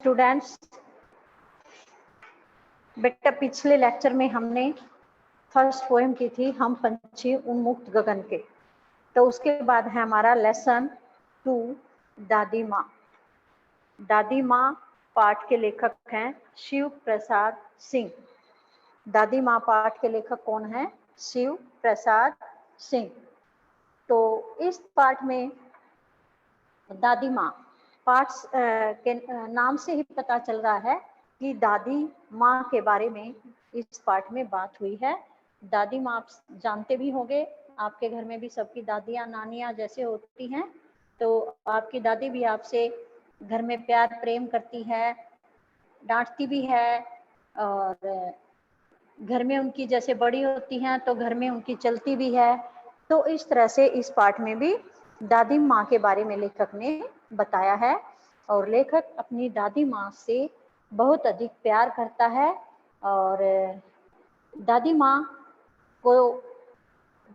Students, बेटा पिछले lecture में हमने फर्स्ट पोएम की थी हम पंछी उन्मुक्त गगन के। तो उसके बाद है हमारा लेसन 2 दादी माँ। दादी माँ पाठ के लेखक हैं शिव प्रसाद सिंह। दादी माँ पाठ के लेखक कौन है? शिव प्रसाद सिंह। तो इस पाठ में दादी माँ पाठ के नाम से ही पता चल रहा है कि दादी माँ के बारे में इस पाठ में बात हुई है। दादी माँ आप जानते भी होंगे, आपके घर में भी सबकी दादियाँ नानियाँ जैसे होती हैं, तो आपकी दादी भी आपसे घर में प्यार प्रेम करती है, डांटती भी है, और घर में उनकी जैसे बड़ी होती हैं तो घर में उनकी चलती भी है। तो इस तरह से इस पाठ में भी दादी माँ के बारे में लेखक ने बताया है, और लेखक अपनी दादी माँ से बहुत अधिक प्यार करता है। और दादी माँ को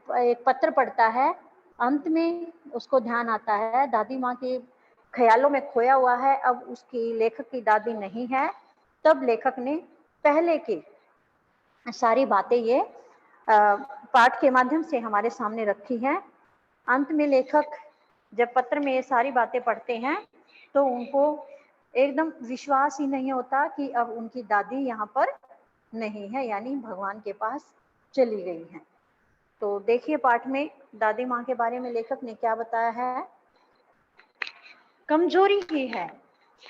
एक पत्र पढ़ता है, अंत में उसको ध्यान आता है दादी माँ के ख्यालों में खोया हुआ है, अब उसकी लेखक की दादी नहीं है। तब लेखक ने पहले की सारी बातें ये पाठ के माध्यम से हमारे सामने रखी हैं। अंत में लेखक जब पत्र में ये सारी बातें पढ़ते हैं तो उनको एकदम विश्वास ही नहीं होता कि अब उनकी दादी यहाँ पर नहीं है, यानी भगवान के पास चली गई हैं। तो देखिए पाठ में दादी माँ के बारे में लेखक ने क्या बताया है। कमजोरी ही है,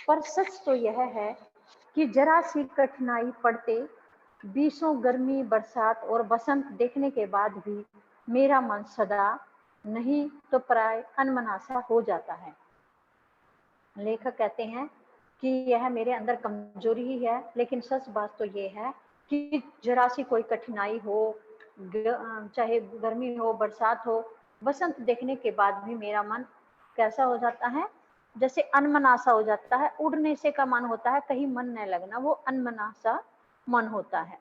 पर सच तो यह है कि जरा सी कठिनाई पड़ते, बीसों गर्मी बरसात और बसंत देखने के बाद भी मेरा मन सदा नहीं तो प्राय अनमना सा हो जाता है। लेखक कहते हैं कि यह मेरे अंदर कमजोरी ही है, लेकिन सच बात तो ये है कि जरा सी कोई कठिनाई हो, चाहे गर्मी हो बरसात हो, बसंत देखने के बाद भी मेरा मन कैसा हो जाता है, जैसे अनमना सा हो जाता है। उड़ने से का मन होता है, कहीं मन न लगना, वो अनमना सा मन होता है।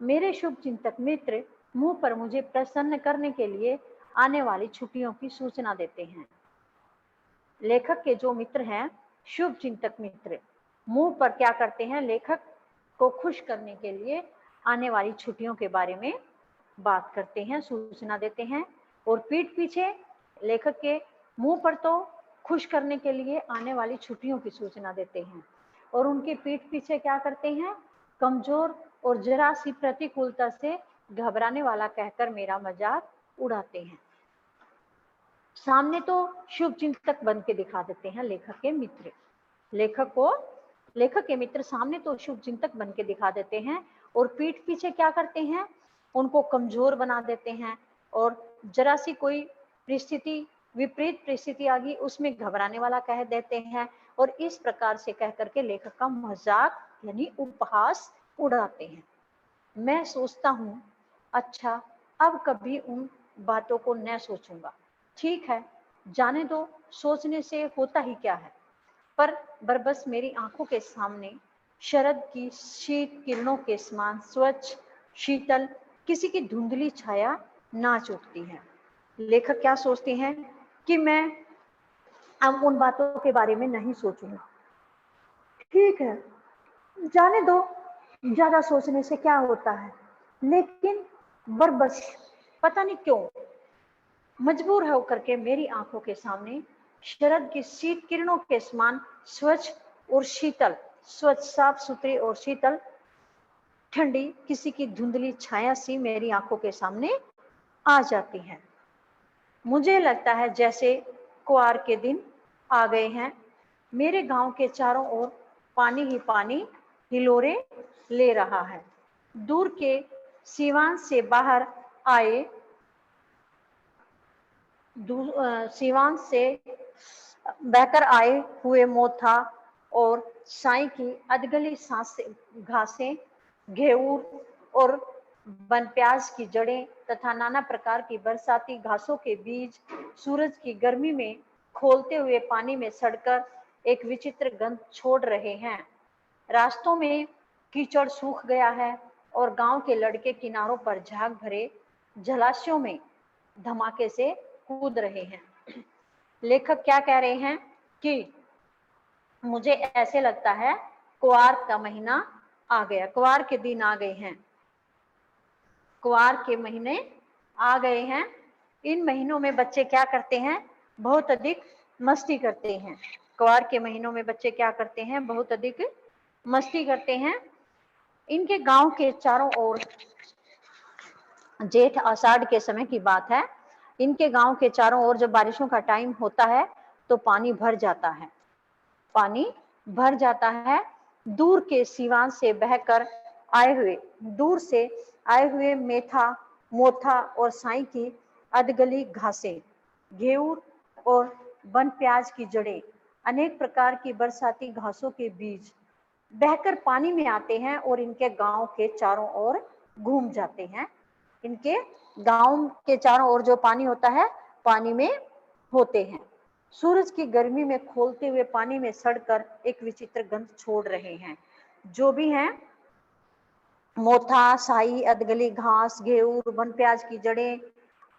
मेरे शुभ चिंतक मित्र मुंह पर मुझे प्रसन्न करने के लिए आने वाली छुट्टियों की सूचना देते हैं। लेखक के जो मित्र हैं, शुभ चिंतक मित्र, मुंह पर क्या करते हैं, लेखक को खुश करने के लिए आने वाली छुट्टियों के बारे में बात करते हैं, सूचना देते हैं। और पीठ पीछे लेखक के मुंह पर तो खुश करने के लिए आने वाली छुट्टियों की सूचना देते हैं, और उनके पीठ पीछे क्या करते हैं, कमजोर और जरा सी प्रतिकूलता से घबराने वाला कहकर मेरा मजाक उड़ाते हैं। सामने तो शुभ चिंतक बन के दिखा देते हैं लेखक के मित्र। लेखक के मित्र सामने तो शुभ चिंतक बन के दिखा देते हैं, और पीठ पीछे क्या करते हैं, उनको कमजोर बना देते हैं, और जरा सी कोई परिस्थिति, विपरीत परिस्थिति आ गई, उसमें घबराने वाला कह देते हैं, और इस प्रकार से कह करके लेखक का मजाक यानी उपहास उड़ाते हैं। मैं सोचता हूँ, अच्छा अब कभी उन बातों को न सोचूंगा। ठीक है, जाने दो, सोचने से होता ही क्या है। पर बस मेरी आंखों के सामने शरद की शीत किरणों के समान स्वच्छ शीतल किसी की धुंधली छाया नाच उठती है। लेखक क्या सोचते हैं कि मैं अब उन बातों के बारे में नहीं सोचूंगा। ठीक है, जाने दो, ज्यादा सोचने से क्या होता है। लेकिन बस पता नहीं क्यों मजबूर होकर के मेरी आंखों के सामने शरद की शीत किरणों के समान स्वच्छ और शीतल, स्वच्छ साफ सुथरी और शीतल ठंडी किसी की धुंधली छाया सी मेरी आंखों के सामने आ जाती है। मुझे लगता है जैसे कुआर के दिन आ गए हैं। मेरे गांव के चारों ओर पानी ही पानी हिलोरे ले रहा है। दूर के सीवान से बाहर आए सीवान से बहकर आए हुए मोथा और साई की अधगली घासें, घेऊर और बनप्याज की जड़ें तथा नाना प्रकार की बरसाती घासों के बीज सूरज की गर्मी में खोलते हुए पानी में सड़कर एक विचित्र गंध छोड़ रहे हैं। रास्तों में कीचड़ सूख गया है और गांव के लड़के किनारों पर झाग भरे जलाशयों में धमाके से कूद रहे हैं। लेखक क्या कह रहे हैं कि मुझे ऐसे लगता है क्वार का महीना आ गया, क्वार के दिन आ गए हैं, क्वार के महीने आ गए हैं। इन महीनों में बच्चे क्या करते हैं, बहुत अधिक मस्ती करते हैं। क्वार के महीनों में बच्चे क्या करते हैं, बहुत अधिक मस्ती करते हैं। इनके गांव के चारों ओर, जेठ आषाढ़ के समय की बात है, इनके गांव के चारों ओर जब बारिशों का टाइम होता है तो पानी भर जाता है, पानी भर जाता है। दूर के सीवान से बहकर आए हुए, दूर से आए हुए मेथा, मोथा और साई की अधगली घासें, घेऊर और वन प्याज की जड़ें, अनेक प्रकार की बरसाती घासों के बीज बहकर पानी में आते हैं और इनके गांव के चारों ओर घूम जाते हैं। इनके गांव के चारों ओर जो पानी होता है, पानी में होते हैं। सूरज की गर्मी में खोलते हुए पानी में सड़कर एक विचित्र गंध छोड़ रहे हैं। जो भी हैं, मोथा, साई, अधगली घास, घेऊर, वन प्याज की जड़ें,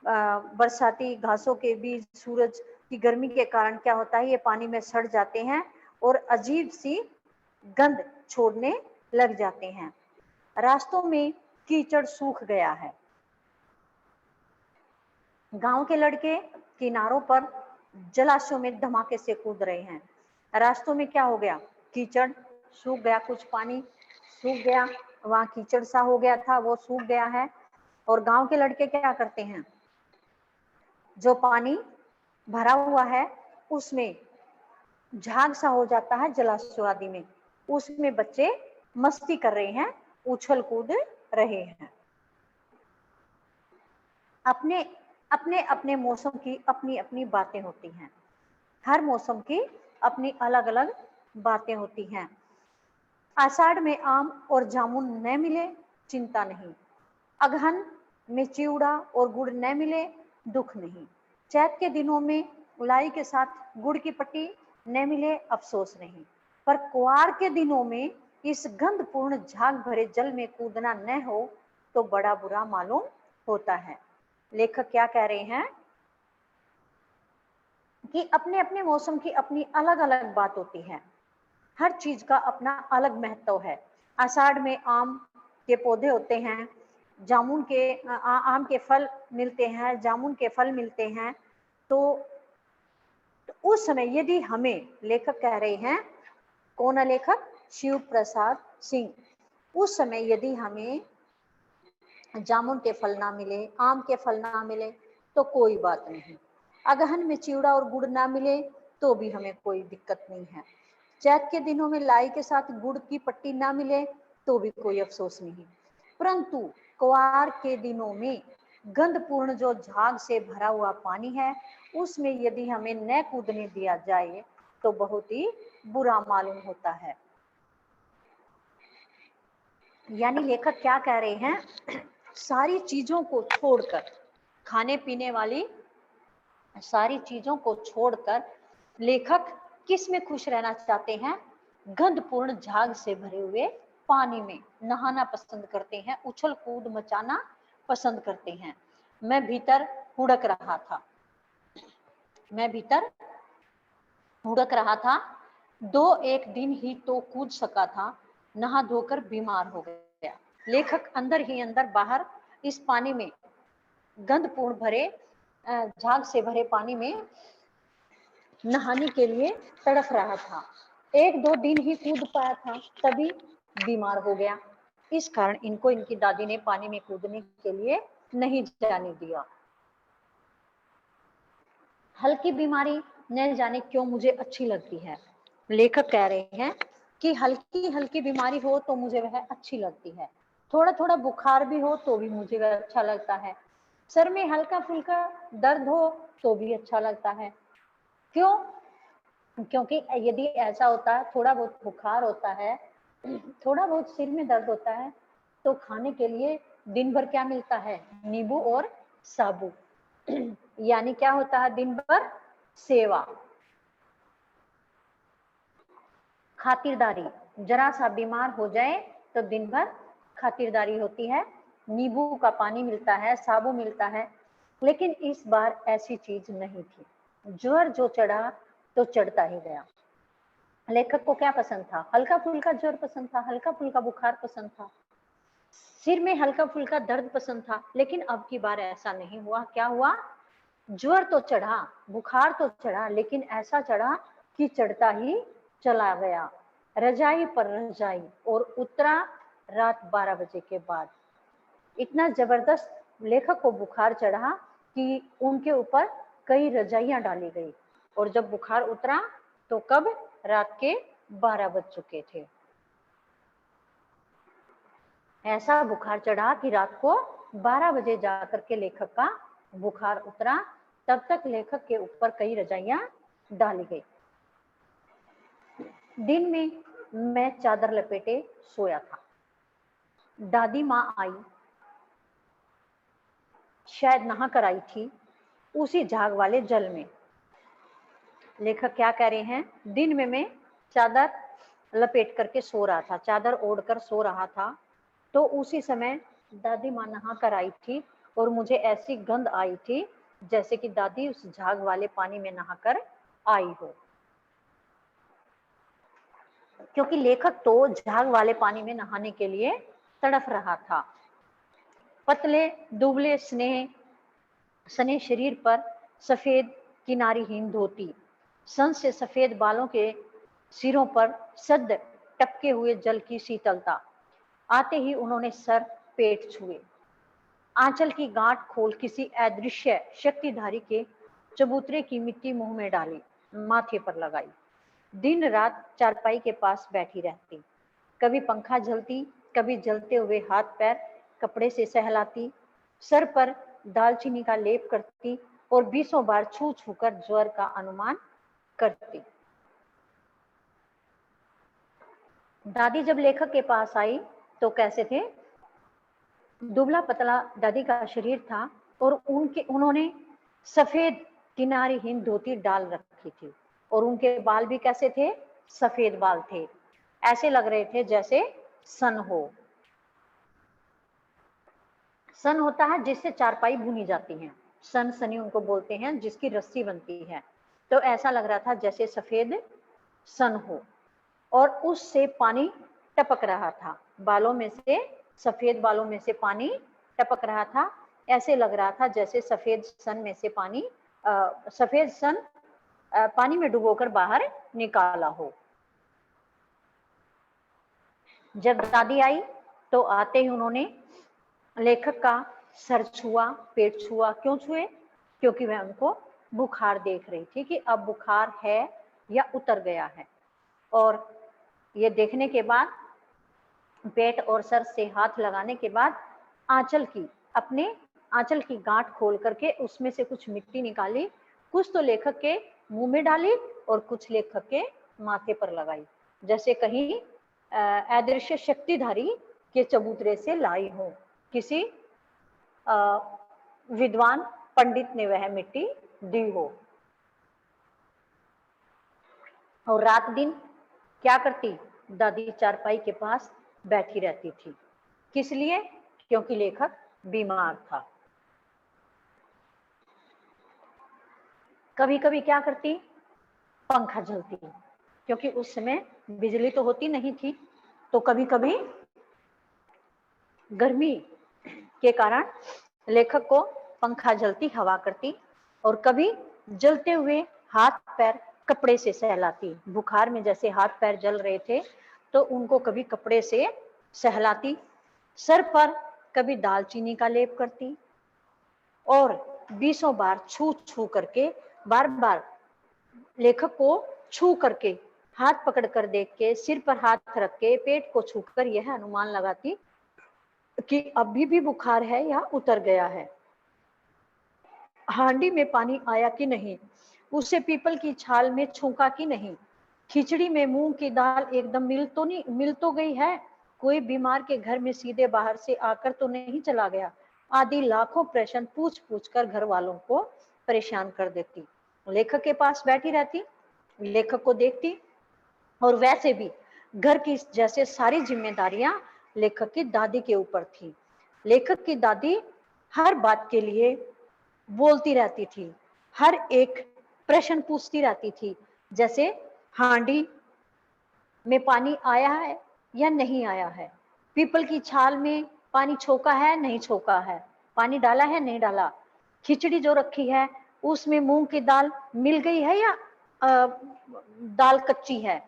बरसाती घासों के बीज, सूरज की गर्मी के कारण क्या होता है, ये पानी में सड़ जाते हैं और अजीब सी गंध छोड़ने लग जाते हैं। रास्तों में कीचड़ सूख गया है। गांव के लड़के किनारों पर जलाशयों में धमाके से कूद रहे हैं। रास्तों में क्या हो गया, कीचड़ सूख गया, कुछ पानी सूख गया, वहां कीचड़ सा हो गया था, वो सूख गया है। और गांव के लड़के क्या करते हैं, जो पानी भरा हुआ है उसमें झाग सा हो जाता है, जलाशय आदि में, उसमें बच्चे मस्ती कर रहे हैं, उछल कूद रहे हैं। अपने अपने अपने मौसम की अपनी अपनी बातें होती हैं। हर मौसम की अपनी अलग अलग बातें होती हैं। आषाढ़ में आम और जामुन न मिले, चिंता नहीं। अगहन में चिवड़ा और गुड़ न मिले, दुख नहीं। चैत के दिनों में लाई के साथ गुड़ की पट्टी न मिले, अफसोस नहीं। पर कुआर के दिनों में इस गंधपूर्ण झाग भरे जल में कूदना न हो तो बड़ा बुरा मालूम होता है। लेखक क्या कह रहे हैं कि अपने अपने मौसम की अपनी अलग अलग बात होती है, हर चीज का अपना अलग महत्व है। आषाढ़ में आम के पौधे होते हैं, जामुन के आम के फल मिलते हैं, जामुन के फल मिलते हैं। तो उस समय यदि हमें, लेखक कह रहे हैं, कौन है लेखक, शिव प्रसाद सिंह, उस समय यदि हमें जामुन के फल ना मिले, आम के फल ना मिले तो कोई बात नहीं। अगहन में चिवड़ा और गुड़ ना मिले तो भी हमें कोई दिक्कत नहीं है। चैत के दिनों में लाई के साथ गुड़ की पट्टी ना मिले तो भी कोई अफसोस नहीं। परंतु कुआर के दिनों में गंधपूर्ण जो झाग से भरा हुआ पानी है, उसमें यदि हमें न कूदने दिया जाए तो बहुत ही बुरा मालूम होता है। यानी लेखक क्या कह रहे हैं, सारी चीजों को छोड़कर, खाने पीने वाली सारी चीजों को छोड़कर लेखक किस में खुश रहना चाहते हैं, गंधपूर्ण झाग से भरे हुए पानी में नहाना पसंद करते हैं, उछल कूद मचाना पसंद करते हैं। मैं भीतर हुड़क रहा था, मैं भीतर हुड़क रहा था, 2-1 दिन ही तो कूद सका था, नहा धोकर बीमार हो गया। लेखक अंदर ही अंदर बाहर इस पानी में, गंधपूर्ण भरे झाग से भरे पानी में नहाने के लिए तड़प रहा था। 1-2 दिन ही कूद पाया था, तभी बीमार हो गया। इस कारण इनको इनकी दादी ने पानी में कूदने के लिए नहीं जाने दिया। हल्की बीमारी न जाने क्यों मुझे अच्छी लगती है। लेखक कह रहे हैं कि हल्की हल्की बीमारी हो तो मुझे वह अच्छी लगती है, थोड़ा थोड़ा बुखार भी हो तो भी मुझे वह अच्छा लगता है, सर में हल्का फुल्का दर्द हो तो भी अच्छा लगता है। क्यों? क्योंकि यदि ऐसा होता है, थोड़ा बहुत बुखार होता है, थोड़ा बहुत सिर में दर्द होता है, तो खाने के लिए दिन भर क्या मिलता है, नींबू और साबु। यानी क्या होता है, दिन भर सेवा, खातिरदारी। जरा सा बीमार हो जाए तो दिन भर खातिरदारी होती है, नींबू का पानी मिलता है, साबु मिलता है। लेकिन इस बार ऐसी चीज नहीं थी, ज्वर जो चढ़ा तो चढ़ता ही गया। लेखक को क्या पसंद था? हल्का फुल्का ज्वर पसंद था, हल्का फुल्का बुखार पसंद था, सिर में हल्का फुल्का दर्द पसंद था। लेकिन अब की बार ऐसा नहीं हुआ। क्या हुआ? ज्वर तो चढ़ा, बुखार तो चढ़ा, लेकिन ऐसा चढ़ा कि चढ़ता ही चला गया, रजाई पर रजाई, और उतरा रात 12 बजे के बाद। इतना जबरदस्त लेखक को बुखार चढ़ा कि उनके ऊपर कई रजाइयां डाली गई, और जब बुखार उतरा तो कब? रात के 12 बज चुके थे। ऐसा बुखार चढ़ा कि रात को 12 बजे जाकर के लेखक का बुखार उतरा। तब तक लेखक के ऊपर कई रजाइयां डाली गई। दिन में मैं चादर लपेटे सोया था। दादी माँ आई, शायद नहा कर आई थी, उसी झाग वाले जल में। लेखक क्या कह रहे हैं? दिन में मैं चादर लपेट करके सो रहा था, चादर ओढ़ कर सो रहा था, तो उसी समय दादी माँ नहा कर आई थी, और मुझे ऐसी गंध आई थी जैसे कि दादी उस झाग वाले पानी में नहाकर आई हो। क्योंकि लेखक तो झाग वाले पानी में नहाने के लिए तड़फ रहा था। पतले दुबले सने शरीर पर सफेद किनारीहीन धोती, सन से सफेद बालों के सिरों पर सद टपके हुए जल की शीतलता। आते ही उन्होंने सर पेट छुए, आंचल की गांठ खोल किसी अदृश्य शक्तिधारी के चबूतरे की मिट्टी मुंह में डाली, माथे पर लगाई। दिन रात चारपाई के पास बैठी रहती, कभी पंखा झलती, कभी जलते हुए हाथ पैर कपड़े से सहलाती, सर पर दालचीनी का लेप करती, और 20 बार छू छू कर ज्वर का अनुमान करती। दादी जब लेखक के पास आई तो कैसे थे? दुबला पतला दादी का शरीर था, और उन्होंने सफेद किनारीहीन धोती डाल रखी थी, और उनके बाल भी कैसे थे? सफेद बाल थे, ऐसे लग रहे थे जैसे सन हो। सन होता है जिससे चारपाई बुनी जाती है, सन सनी उनको बोलते हैं, जिसकी रस्सी बनती है। तो ऐसा लग रहा था जैसे सफेद सन हो, और उससे पानी टपक रहा था, बालों में से, सफेद बालों में से पानी टपक रहा था। ऐसे लग रहा था जैसे सफेद सन में से पानी सफेद सन पानी में डुबोकर बाहर निकाला हो। जब दादी आई तो आते ही उन्होंने लेखक का सर छुआ, पेट छुआ। क्यों छुए? क्योंकि वह उनको बुखार देख रही थी कि अब बुखार है या उतर गया है। और ये देखने के बाद, पेट और सर से हाथ लगाने के बाद, अपने आंचल की गांठ खोल करके उसमें से कुछ मिट्टी निकाली, कुछ तो लेखक के मुंह में डाली और कुछ लेखक के माथे पर लगाई, जैसे कहीं अदृश्य शक्तिधारी के चबूतरे से लाई हो, किसी विद्वान पंडित ने वह मिट्टी दी हो। और रात दिन क्या करती? दादी चारपाई के पास बैठी रहती थी। किस लिए? क्योंकि लेखक बीमार था। कभी कभी क्या करती? पंखा झलती, क्योंकि उस समय बिजली तो होती नहीं थी, तो कभी कभी गर्मी के कारण लेखक को पंखा झलती हवा करती, और कभी जलते हुए हाथ पैर कपड़े से सहलाती। बुखार में जैसे हाथ पैर जल रहे थे तो उनको कभी कपड़े से सहलाती, सर पर कभी दालचीनी का लेप करती, और 20 बार छू छू करके, बार बार लेखक को छू करके, हाथ पकड़ कर देख के, सिर पर हाथ रख के, पेट को छूकर यह अनुमान लगाती कि अभी भी बुखार है या उतर गया है, हांडी में पानी आया कि नहीं, उसे पीपल की छाल में छूका कि नहीं, खिचड़ी में मूंग की दाल एकदम मिल तो गई है, कोई बीमार के घर में सीधे बाहर से आकर तो नहीं चला गया, आदि लाखों प्रश्न पूछ पूछ कर घर वालों को परेशान कर देती। लेखक के पास बैठी रहती, लेखक को देखती, और वैसे भी घर की जैसे सारी जिम्मेदारियां लेखक की दादी के ऊपर थी। लेखक की दादी हर बात के लिए बोलती रहती थी, हर एक प्रश्न पूछती रहती थी, जैसे हांडी में पानी आया है या नहीं आया है, पीपल की छाल में पानी छोका है नहीं छोका है, पानी डाला है नहीं डाला, खिचड़ी जो रखी है उसमें मूंग की दाल मिल गई है या दाल कच्ची है।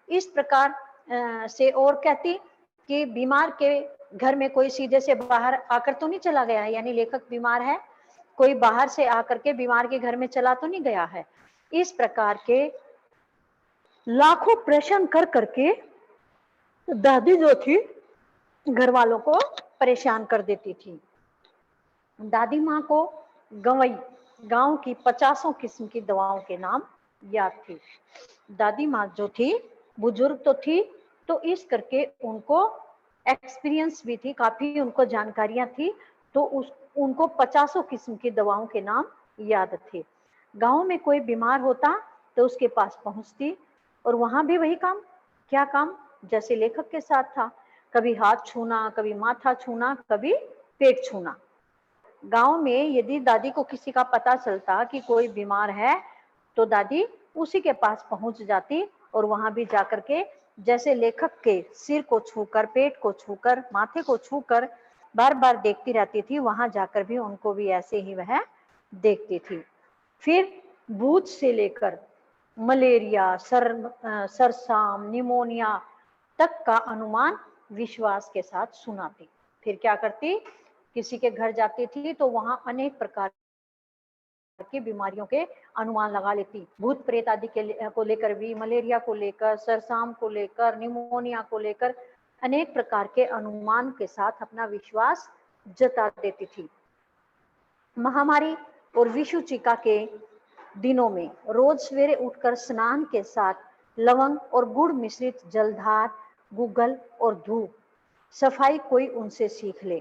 इस प्रकार से और कहती कि बीमार के घर में कोई सीधे से बाहर आकर तो नहीं चला गया है, यानी लेखक बीमार है, कोई बाहर से आकर के बीमार के घर में चला तो नहीं गया है। इस प्रकार के लाखों प्रश्न कर करके दादी जो थी घर वालों को परेशान कर देती थी। दादी माँ को गंवई गांव की 50 किस्म की दवाओं के नाम याद थी। दादी माँ जो थी बुजुर्ग तो थी, तो इस करके उनको एक्सपीरियंस भी थी, काफी उनको जानकारियां थी, तो उनको 50 किस्म की दवाओं के नाम याद थे। गांव में कोई बीमार होता तो उसके पास पहुंचती, और वहां भी वही काम, क्या काम, जैसे लेखक के साथ था, कभी हाथ छूना, कभी माथा छूना, कभी पेट छूना। गांव में यदि दादी को किसी का पता चलता कि कोई बीमार है तो दादी उसी के पास पहुंच जाती, और वहां भी जाकर के जैसे लेखक के सिर को छूकर, पेट को छूकर, माथे को छूकर बार बार देखती रहती थी, वहां जाकर भी उनको भी ऐसे ही वह देखती थी। फिर भूत से लेकर मलेरिया, सरसाम, निमोनिया तक का अनुमान विश्वास के साथ सुनाती। फिर क्या करती, किसी के घर जाती थी तो वहां अनेक प्रकार की बीमारियों के अनुमान लगा लेती, भूत प्रेत आदि को लेकर भी, मलेरिया को लेकर, सरसाम को लेकर, निमोनिया को लेकर अनेक प्रकार के अनुमान के साथ अपना विश्वास जता देती थी। महामारी और विषुचिका के दिनों में रोज सवेरे उठकर स्नान के साथ लवंग और गुड़ मिश्रित जलधार, गुग्गल और धूप सफाई कोई उनसे सीख ले।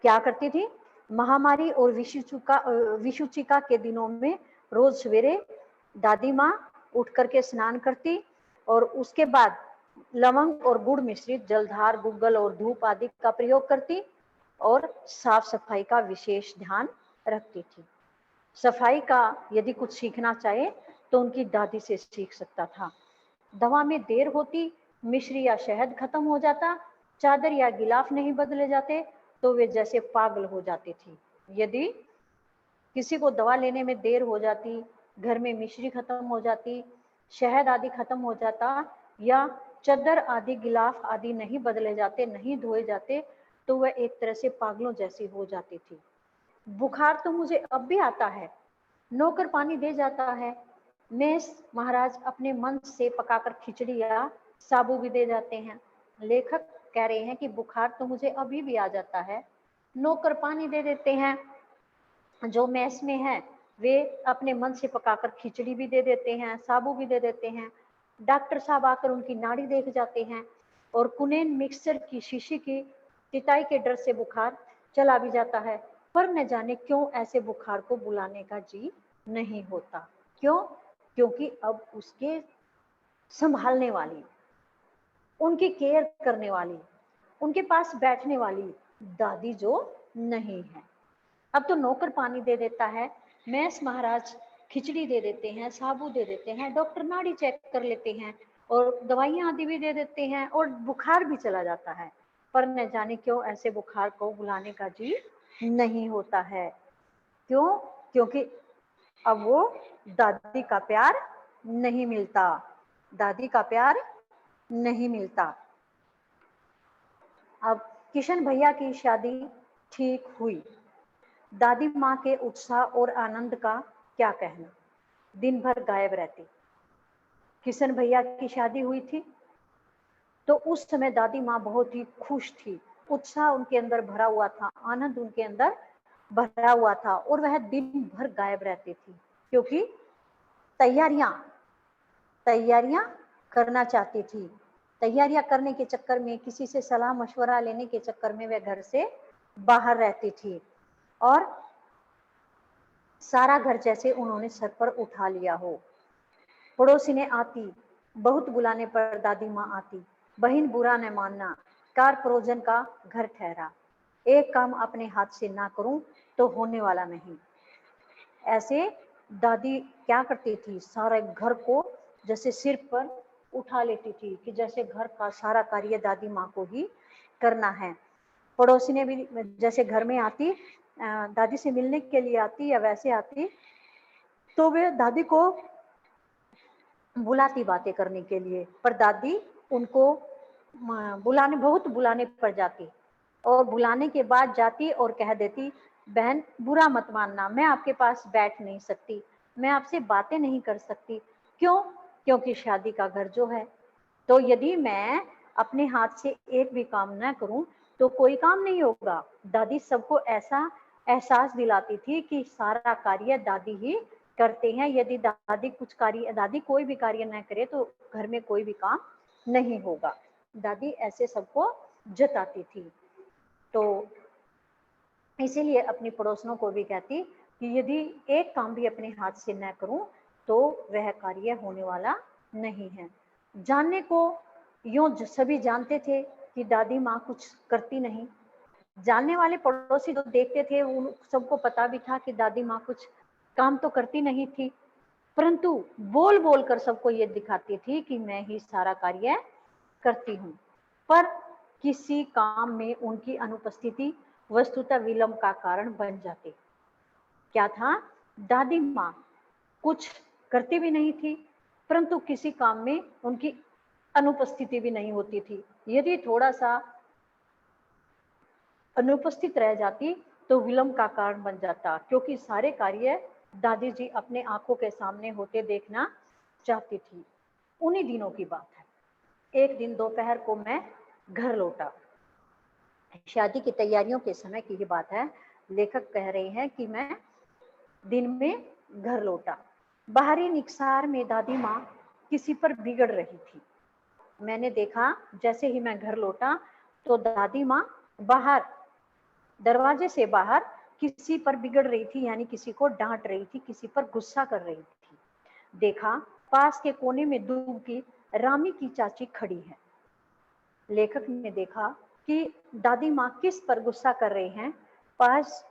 क्या करती थी, महामारी और विषुचिका के दिनों में रोज सवेरे दादी माँ उठ करके स्नान करती, और उसके बाद लवंग और गुड़ मिश्रित जलधार, गुग्गल और धूप आदि का प्रयोग करती, और साफ सफाई का विशेष ध्यान रखती थी। सफाई का यदि कुछ सीखना चाहे तो उनकी दादी से सीख सकता था। दवा में देर होती, मिश्री या शहद खत्म हो जाता, चादर या गिलाफ नहीं बदले जाते तो वे जैसे पागल हो जाती थी। यदि किसी को दवा लेने में देर हो जाती, घर में मिश्री खत्म हो जाती, शहद आदि खत्म हो जाता, या चादर आदि गिलाफ आदि नहीं बदले जाते, नहीं धोए जाते, तो वह एक तरह से पागलों जैसी हो जाती थी। बुखार तो मुझे अब भी आता है, नौकर पानी दे जाता है, मेष महाराज अपने मन से पकाकर खिचड़ी या साबू भी दे जाते हैं। लेखक कह रहे हैं कि बुखार तो मुझे अभी भी आ जाता है, नौकर पानी दे देते हैं, जो मेस में है वे अपने मन से पकाकर खिचड़ी भी दे देते हैं, साबू भी दे देते हैं, डॉक्टर साहब आकर उनकी नाड़ी देख जाते हैं, और कुनेन मिक्सर की शीशी की तिताई के डर से बुखार चला भी जाता है। पर न जाने क्यों ऐसे बुखार को बुलाने का जी नहीं होता। क्यों? क्योंकि अब उसके संभालने वाली, उनकी केयर करने वाली, उनके पास बैठने वाली दादी जो नहीं है। अब तो नौकर पानी दे देता है, मैस महाराज खिचड़ी दे देते हैं, साबू दे देते हैं, डॉक्टर नाड़ी चेक कर लेते हैं, और दवाइयां आदि भी दे देते हैं, और बुखार भी चला जाता है। पर न जाने क्यों ऐसे बुखार को बुलाने का जी नहीं होता है। क्यों? क्योंकि अब वो दादी का प्यार नहीं मिलता, दादी का प्यार नहीं मिलता। अब किशन भैया की शादी ठीक हुई, दादी माँ के उत्साह और आनंद का क्या कहना, दिन भर गायब रहती। किशन भैया की शादी हुई थी तो उस समय दादी माँ बहुत ही खुश थी, उत्साह उनके अंदर भरा हुआ था, आनंद उनके अंदर भरा हुआ था, और वह दिन भर गायब रहती थी, क्योंकि तैयारियां करना चाहती थी। तैयारियां करने के चक्कर में, किसी से सलाह मशवरा लेने के चक्कर में वह घर से बाहर रहती थी, और सारा घर जैसे उन्होंने सर पर उठा लिया हो। पड़ोसी ने आती, बहुत बुलाने पर दादी माँ आती, बहन बुरा न मानना, कार परोजन का घर ठहरा, एक काम अपने हाथ से ना करूं तो होने वाला नहीं। ऐसे दादी क्या करती थी, सारे घर को जैसे सिर पर उठा लेती थी कि जैसे घर का सारा कार्य दादी माँ को ही करना है। पड़ोसी ने भी जैसे घर में आती, दादी से मिलने के लिए आती या वैसे आती, तो वे दादी को बुलाती बातें करने के लिए, पर दादी उनको बुलाने पर जाती, और बुलाने के बाद जाती और कह देती, बहन बुरा मत मानना, मैं आपके पास बैठ नहीं सकती, मैं आपसे बातें नहीं कर सकती। क्यों? क्योंकि शादी का घर जो है, तो यदि मैं अपने हाथ से एक भी काम न करूं तो कोई काम नहीं होगा। दादी सबको ऐसा एहसास दिलाती थी कि सारा कार्य दादी ही करते हैं, यदि दादी कोई भी कार्य न करे तो घर में कोई भी काम नहीं होगा। दादी ऐसे सबको जताती थी। तो इसीलिए अपनी पड़ोसनों को भी कहती कि यदि एक काम भी अपने हाथ से न करूं तो वह कार्य होने वाला नहीं है। जानने को यूं सभी जानते थे कि दादी माँ कुछ करती नहीं। जानने वाले पड़ोसी जो देखते थे उन सबको पता भी था कि दादी माँ कुछ काम तो करती नहीं थी, परंतु बोल बोल कर सबको ये दिखाती थी कि मैं ही सारा कार्य करती हूँ। पर किसी काम में उनकी अनुपस्थिति वस्तुतः विलंब का कारण बन जाती। क्या था? दादी माँ कुछ करती भी नहीं थी, परंतु किसी काम में उनकी अनुपस्थिति भी नहीं होती थी। यदि थोड़ा सा अनुपस्थित रह जाती तो विलंब का कारण बन जाता, क्योंकि सारे कार्य दादी जी अपने आंखों के सामने होते देखना चाहती थी। उन्हीं दिनों की बात है। एक दिन दोपहर को मैं घर लौटा। शादी की तैयारियों के समय की ही बात है। लेखक कह रहे हैं कि मैं दिन में घर लौटा। बाहरी निकसार में दादी माँ किसी पर बिगड़ रही थी। मैंने देखा जैसे ही मैं घर लौटा तो दादी माँ बाहर, दरवाजे से बाहर किसी पर बिगड़ रही थी, यानी किसी को डांट रही थी, किसी पर गुस्सा कर रही थी। देखा पास के कोने में दूब की रामी की चाची खड़ी है। लेखक ने देखा कि दादी माँ किस पर गुस्सा कर रहे हैं। पास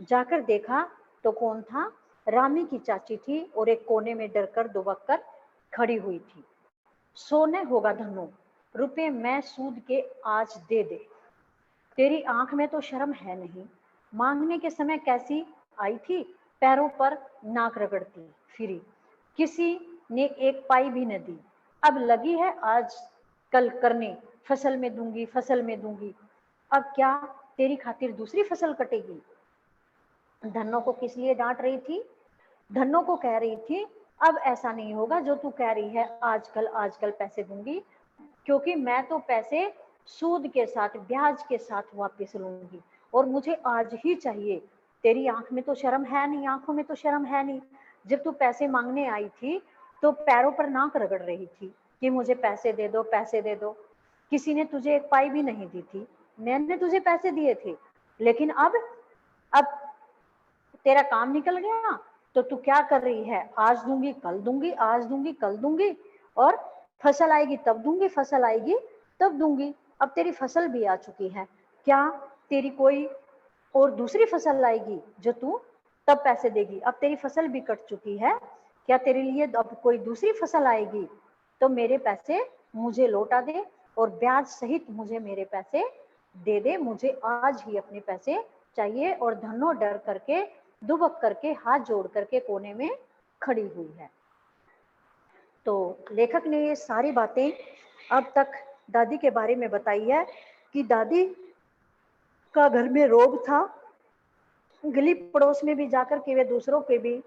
जाकर देखा तो कौन था? रामी की चाची थी और एक कोने में डरकर दुबक कर खड़ी हुई थी। सोने होगा धनु, रुपए मैं सूद के आज दे दे। तेरी आंख में तो शर्म है नहीं? मांगने के समय कैसी आई थी, पैरों पर नाक रगड़ती फिरी, किसी ने एक पाई भी न दी। अब लगी है आज कल करने, फसल में दूंगी, फसल में दूंगी। अब क्या तेरी खातिर दूसरी फसल कटेगी? धन्नो को किस लिए डांट रही थी? धन्नो को कह रही थी अब ऐसा नहीं होगा जो तू कह रही है, आजकल पैसे दूंगी, क्योंकि मैं तो पैसे सूद के साथ, ब्याज के साथ वापस लूंगी और मुझे आज ही चाहिए। तेरी आंख में तो शर्म है नहीं, आंखों में तो शर्म है नहीं। जब तू पैसे मांगने आई थी तो पैरों पर नाक रगड़ रही थी कि मुझे पैसे दे दो, पैसे दे दो। किसी ने तुझे एक पाई भी नहीं दी थी, मैंने तुझे पैसे दिए थे, लेकिन अब तेरा काम निकल गया तो तू क्या कर रही है? आज दूंगी कल दूंगी, आज दूंगी कल दूंगी, और फसल आएगी तब दूंगी, फसल आएगी तब दूंगी। अब तेरी फसल भी आ चुकी है, क्या तेरी कोई और दूसरी फसल आएगी जो तू तब पैसे देगी? अब तेरी फसल भी कट चुकी है, क्या तेरे लिए अब कोई दूसरी फसल आएगी? तो मेरे पैसे मुझे लौटा दे और ब्याज सहित मुझे मेरे पैसे दे दे, मुझे आज ही अपने पैसे चाहिए। और धन्नो डर करके, दुबक करके, हाथ जोड़ करके कोने में खड़ी हुई है। तो लेखक ने ये सारी बातें अब तक दादी के बारे में बताई है कि दादी का घर में रोग था। गली पड़ोस में भी जाकर के वे दूसरों के भी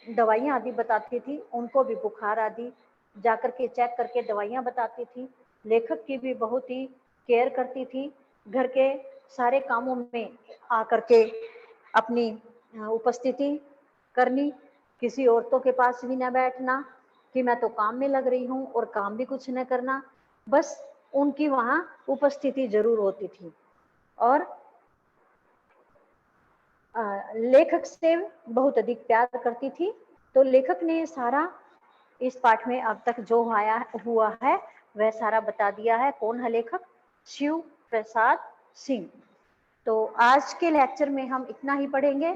दवाइयाँ आदि बताती थी, उनको भी बुखार आदि जाकर के चेक करके दवाइयाँ बताती थी। लेखक की भी बहुत ही केयर करती थी, घर के सारे कामों में आकर के अपनी उपस्थिति करनी, किसी औरतों के पास भी न बैठना कि मैं तो काम में लग रही हूँ और काम भी कुछ न करना, बस उनकी वहाँ उपस्थिति जरूर होती थी। और लेखक से बहुत अधिक प्यार करती थी। तो लेखक ने सारा इस पाठ में अब तक जो हुआ है वह सारा बता दिया है। कौन है लेखक? शिव प्रसाद सिंह। तो आज के लेक्चर में हम इतना ही पढ़ेंगे,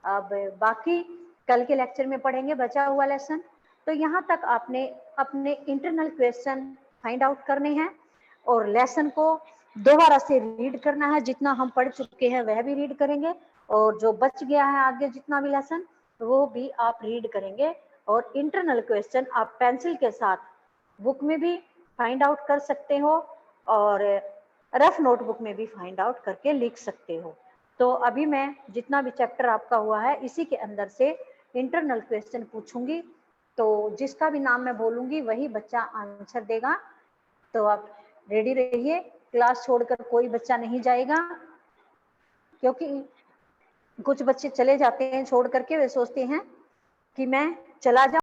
अब बाकी कल के लेक्चर में पढ़ेंगे बचा हुआ लेसन। तो यहाँ तक आपने अपने इंटरनल क्वेश्चन फाइंड आउट करने हैं और लेसन को दोबारा से रीड करना है। जितना हम पढ़ चुके हैं वह भी रीड करेंगे और जो बच गया है आगे जितना भी लेसन वो भी आप रीड करेंगे। और इंटरनल क्वेश्चन आप पेंसिल के साथ बुक में भी फाइंड आउट कर सकते हो और रफ नोटबुक में भी फाइंड आउट करके लिख सकते हो। तो अभी मैं जितना भी चैप्टर आपका हुआ है इसी के अंदर से इंटरनल क्वेश्चन पूछूंगी, तो जिसका भी नाम मैं बोलूंगी वही बच्चा आंसर देगा। तो आप रेडी रहिए, क्लास छोड़कर कोई बच्चा नहीं जाएगा, क्योंकि कुछ बच्चे चले जाते हैं छोड़ करके, वे सोचते हैं कि मैं चला जाऊं